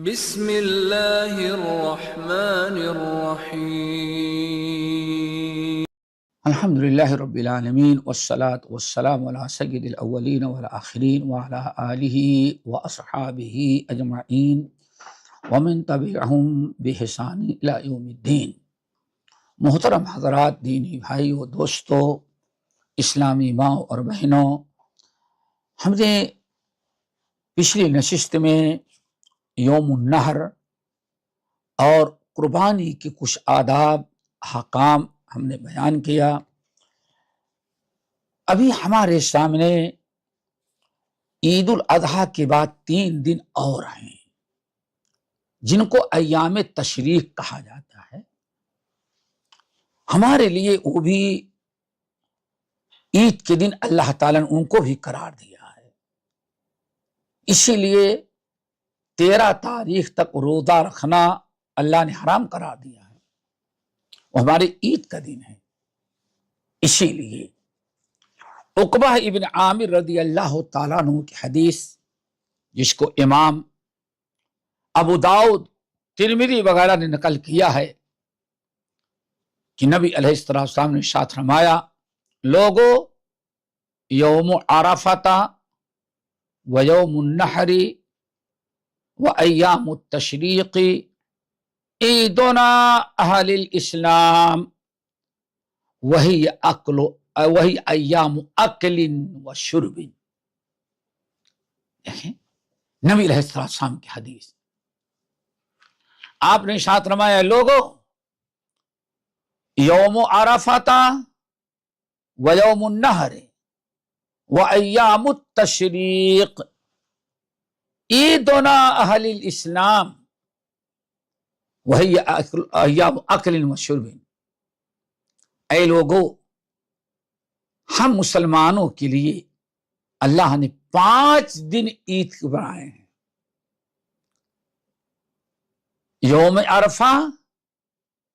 بسم اللہ الرحمن الرحیم الحمدللہ رب العالمین والصلاة والسلام علی سید الاولین والآخرین وعلی آلہ واصحابہ اجمعین ومن تبعہم بإحسان الی یوم الدین۔ محترم حضرات، دینی بھائیو، دوستو، اسلامی ماں اور بہنوں، ہم نے پچھلی نشست میں یوم النحر اور قربانی کے کچھ آداب احکام ہم نے بیان کیا۔ ابھی ہمارے سامنے عید الاضحیٰ کے بعد 3 دن اور ہیں جن کو ایام تشریق کہا جاتا ہے۔ ہمارے لیے وہ بھی عید کے دن اللہ تعالیٰ نے ان کو بھی قرار دیا ہے، اسی لیے 13 تاریخ تک روزہ رکھنا اللہ نے حرام قرار دیا ہے، وہ ہمارے عید کا دن ہے۔ اسی لیے عقبہ ابن عامر رضی اللہ تعالیٰ عنہ کی حدیث، جس کو امام ابو داؤد، ترمذی وغیرہ نے نقل کیا ہے، کہ نبی علیہ السلام نے ارشاد فرمایا، لوگو یوم عرفہ و یوم النحر و ایام التشریق عیدنا اہل الاسلام وہی ایام اکل و شرب۔ دیکھیں نبی علیہ السلام کی حدیث، آپ نے ارشاد فرمایا، لوگو یوم عرفہ و یوم النحر و ایام التشریق عیدنا اہل الاسلام وہی ایام اکل و شرب۔ اے لوگو، ہم مسلمانوں کے لیے اللہ نے 5 دن عید کے بنائے ہیں، یوم عرفہ،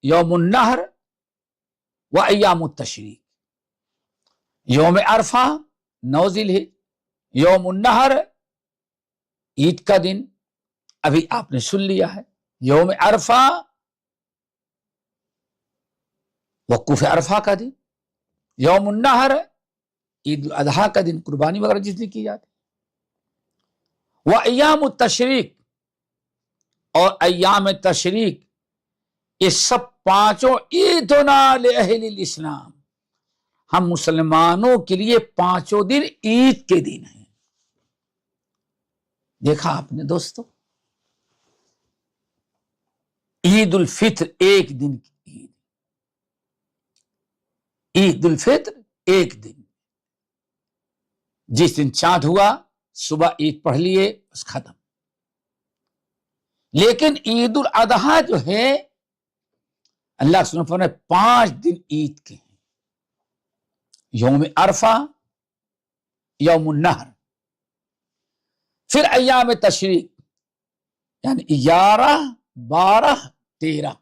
یوم النحر و ایام التشریق۔ یوم عرفہ 9 ذی الحجہ، یوم النحر عید کا دن ابھی آپ نے سن لیا ہے، یوم عرفہ وقوف عرفہ کا دن، یوم النحر عید الاضحیٰ کا دن، قربانی وغیرہ جس دن کی جاتی، وہ ایام التشریق اور ایام تشریق، یہ سب 5 عیدنا لأہل الاسلام، ہم مسلمانوں کے لیے 5 دن عید کے دن ہیں۔ دیکھا آپ نے دوستو، عید الفطر 1 دن کی عید، عید الفطر 1 دن، جس دن چاند ہوا صبح عید پڑھ لیے بس ختم۔ لیکن عید الاضحیٰ جو ہے اللہ سبحانہ وتعالیٰ نے 5 دن عید کے ہیں، یوم عرفہ، یوم النحر، پھر ایام تشریق یعنی 11، 12، 13،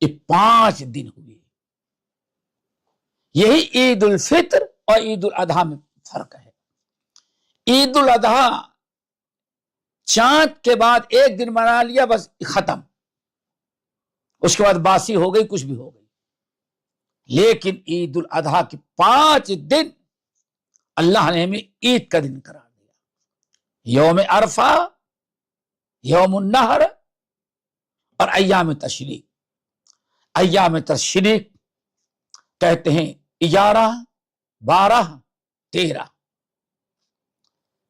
یہ 5 دن ہوئے۔ یہی عید الفطر اور عید الاضحیٰ میں فرق ہے۔ عید الاضحیٰ چاند کے بعد 1 دن منا لیا بس ختم، اس کے بعد باسی ہو گئی، کچھ بھی ہو گئی۔ لیکن عید الاضحیٰ کے 5 دن اللہ نے ہمیں عید کا دن قرار دیا، یوم عرفہ، یوم النحر اور ایام تشریق۔ ایام تشریق کہتے ہیں 11، 12، 13۔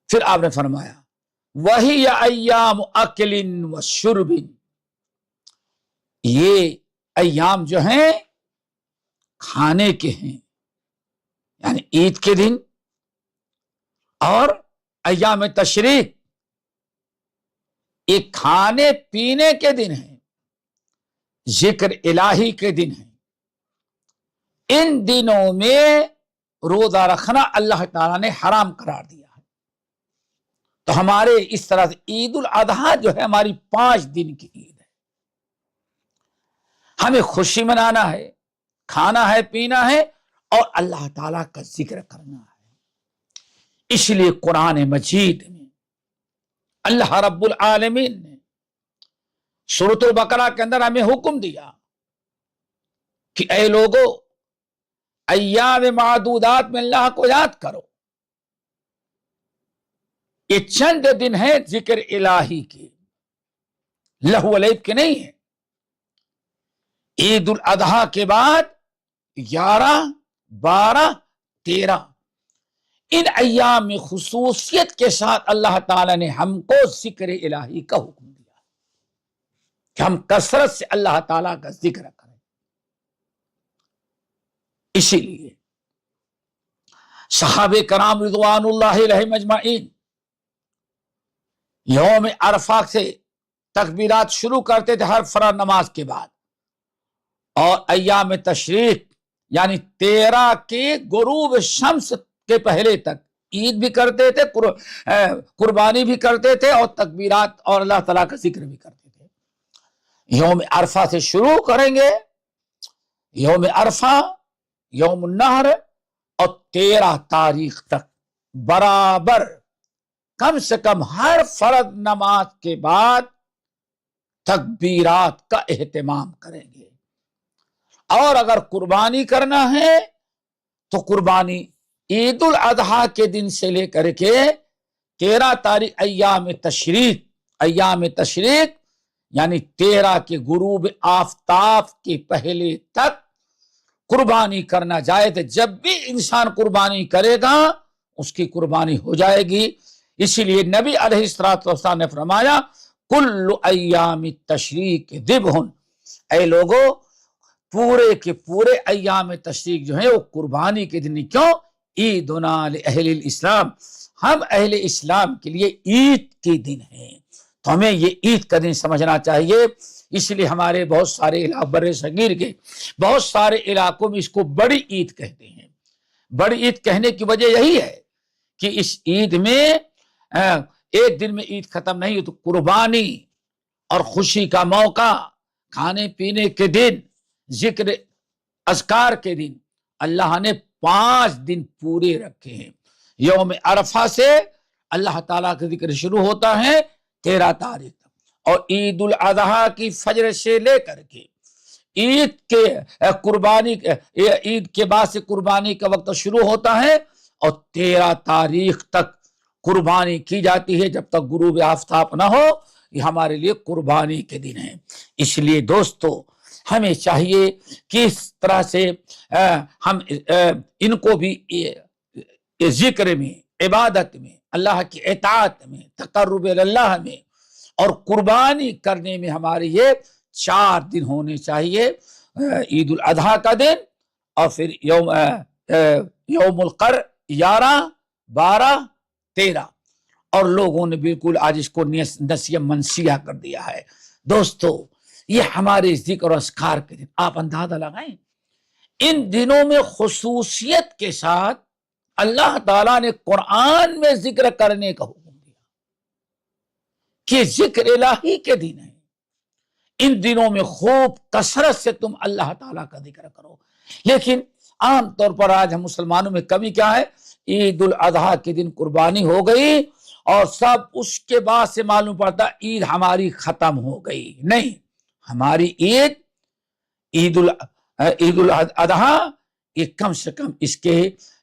پھر آپ نے فرمایا وہی ایام اکل و شرب، یہ ایام جو ہیں کھانے کے ہیں، یعنی عید کے دن، اور ایام تشریق یہ کھانے پینے کے دن ہیں، ذکر الہی کے دن ہیں۔ ان دنوں میں روزہ رکھنا اللہ تعالیٰ نے حرام قرار دیا ہے۔ تو ہمارے اس طرح سے عید الاضحیٰ جو ہے ہماری 5 دن کی عید ہے، ہمیں خوشی منانا ہے، کھانا ہے، پینا ہے، اور اللہ تعالیٰ کا ذکر کرنا ہے۔ اس لیے قرآن مجید میں اللہ رب العالمین نے सूरत बकरा के अंदर हमें हुक्म दिया कि ऐ लोगो अय्याम मादूदात में अल्लाह को याद करो। ये चंद दिन है जिक्र इलाही के, लहू अलैब के नहीं है। ईद उल अजहा के बाद 11, 12, 13 इन अय्याम में खुसूसियत के साथ अल्लाह ताला ने हमको जिक्र इलाही का हुक्म दिया कि हम कसरत से अल्लाह ताला का जिक्र करें। इसीलिए सहाबे कराम रिज़वानुल्लाहि अलैहिम अजमाइन यौम अरफा से तकबीरात शुरू करते थे हर फर्ज नमाज के बाद, और अय्याम तशरीक यानी 13 के गुरूब शम्स के पहले तक ईद भी करते थे, कुर्बानी भी करते थे और तकबीरात और अल्लाह ताला का जिक्र भी करते थे। यौम अरफा से शुरू करेंगे, यौम अरफा, यौम नहर और 13 तारीख तक बराबर कम से कम हर फर्ज नमाज के बाद तकबीरात का एहतमाम करेंगे। और अगर कुर्बानी करना है तो कुर्बानी ईद उल अजहा के दिन से लेकर के 13 तारीख अय्याम तशरीक यानी 13 के गुरूब आफताब के पहले तक कुर्बानी करना जायज है। जब भी इंसान कुर्बानी करेगा उसकी कुर्बानी हो जाएगी। इसीलिए नबी अलैहिस्सलातु वस्सलाम ने फरमाया कुल्लु अय्याम तशरीक दिबहुन, ऐ लोगो पूरे के पूरे अय्याम तशरीक जो है वो कुर्बानी के दिन। क्यों? ईदुना लिअहलिल इस्लाम, हम अहले इस्लाम के लिए ईद के दिन है, तो हमें ये ईद का दिन समझना चाहिए। इसलिए हमारे बहुत सारे बड़े सगीर के बहुत सारे इलाकों में इसको बड़ी ईद कहते हैं। बड़ी ईद कहने की वजह यही है कि इस ईद में एक दिन में ईद खत्म नहीं है, तो कुर्बानी और खुशी का मौका, खाने पीने के दिन, जिक्र अज़कार के दिन अल्लाह ने 5 दिन पूरे रखे हैं। यौम अरफा से अल्लाह ताला का जिक्र शुरू होता है 13 तारीख तक, और ईद उल अजहा की फजर से लेकर के ईद के कुर्बानी, ईद के बाद से कुर्बानी का वक्त शुरू होता है और 13 तारीख तक कुर्बानी की जाती है। जब तक गुरूब आफताब ना हो, ये हमारे लिए कुर्बानी के दिन है। इसलिए दोस्तों हमें चाहिए कि इस तरह से हम इनको भी जिक्र में, इबादत में, अल्लाह की इताअत में, तक़र्रुब अल्लाह में और कुर्बानी करने में हमारे ये 4 दिन होने चाहिए। ईद उल अजहा का दिन और फिर यौमुल क़र 11, 12, 13, और लोगों ने बिल्कुल आज इसको नसिया मनसिया कर दिया है। दोस्तों ये हमारे जिक्र और अस्कार के दिन, आप अंदाजा लगाएं इन दिनों में खुसूसियत के साथ अल्लाह ताला ने कुरान में जिक्र करने का हुक्म दिया कि जिक्र इलाही के दिन है। इन दिनों में खूब कसरत से तुम अल्लाह ताला का जिक्र करो। लेकिन आमतौर पर आज हम मुसलमानों में कमी क्या है, ईद उल अजहा के दिन कुर्बानी हो गई और सब उसके बाद से मालूम पड़ता ईद हमारी खत्म हो गई। नहीं, हमारी ईद उल अजहा ये कम से कम इसके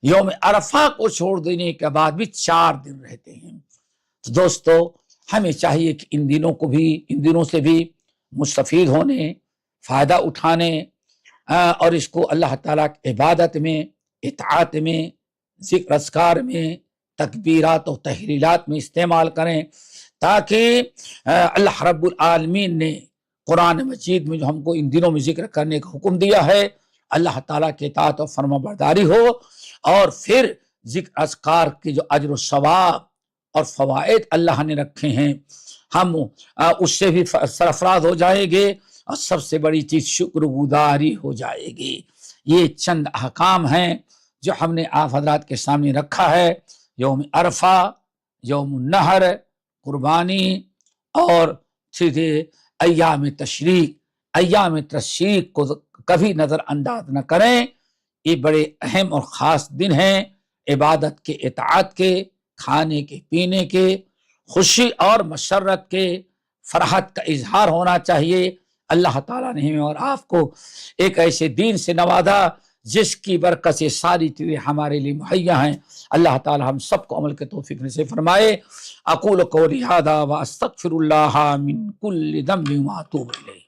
यौम अरफा को छोड़ देने के बाद भी 4 दिन रहते हैं। तो दोस्तों हमें चाहिए कि इन दिनों से भी मुस्तफीद होने, फायदा उठाने और इसको अल्लाह ताला की इबादत में, इताअत में, जिक्र अज़कार में, तकबीरात और तहलीलात में इस्तेमाल करें, ताकि अल्लाह रब्बुल आलमीन ने कुरान मजीद में जो हमको इन दिनों में जिक्र करने का हुक्म दिया है, अल्लाह ताला के इताअत और फरमाबरदारी हो, और फिर जिक्र अज़कार की जो अजर व सवाब और फवाइद अल्लाह ने रखे हैं हम उससे भी सरफराज हो जाएंगे, और सबसे बड़ी चीज शुक्रगुजारी हो जाएगी। ये चंद अहकाम हैं जो हमने आप हजरात के सामने रखा है। यौम अरफा, यौम नहर, कुर्बानी और सीधे अय्याम तशरीक को कभी नजरअंदाज न करें। ये बड़े अहम और ख़ास दिन हैं, इबादत के, इताअत के, खाने के, पीने के, खुशी और मसरत के, فرحت کا اظہار ہونا چاہیے۔ اللہ تعالیٰ نے ہمیں اور آپ کو ایک ایسے دین سے نوازا جس کی برکت سے ساری چیزیں ہمارے لیے مہیا ہیں۔ اللہ تعالیٰ ہم سب کو عمل کے توفیق نصیب فرمائے۔ اقول قولی ھذا واستغفر اللہ من کل ذنب واتوب الیہ۔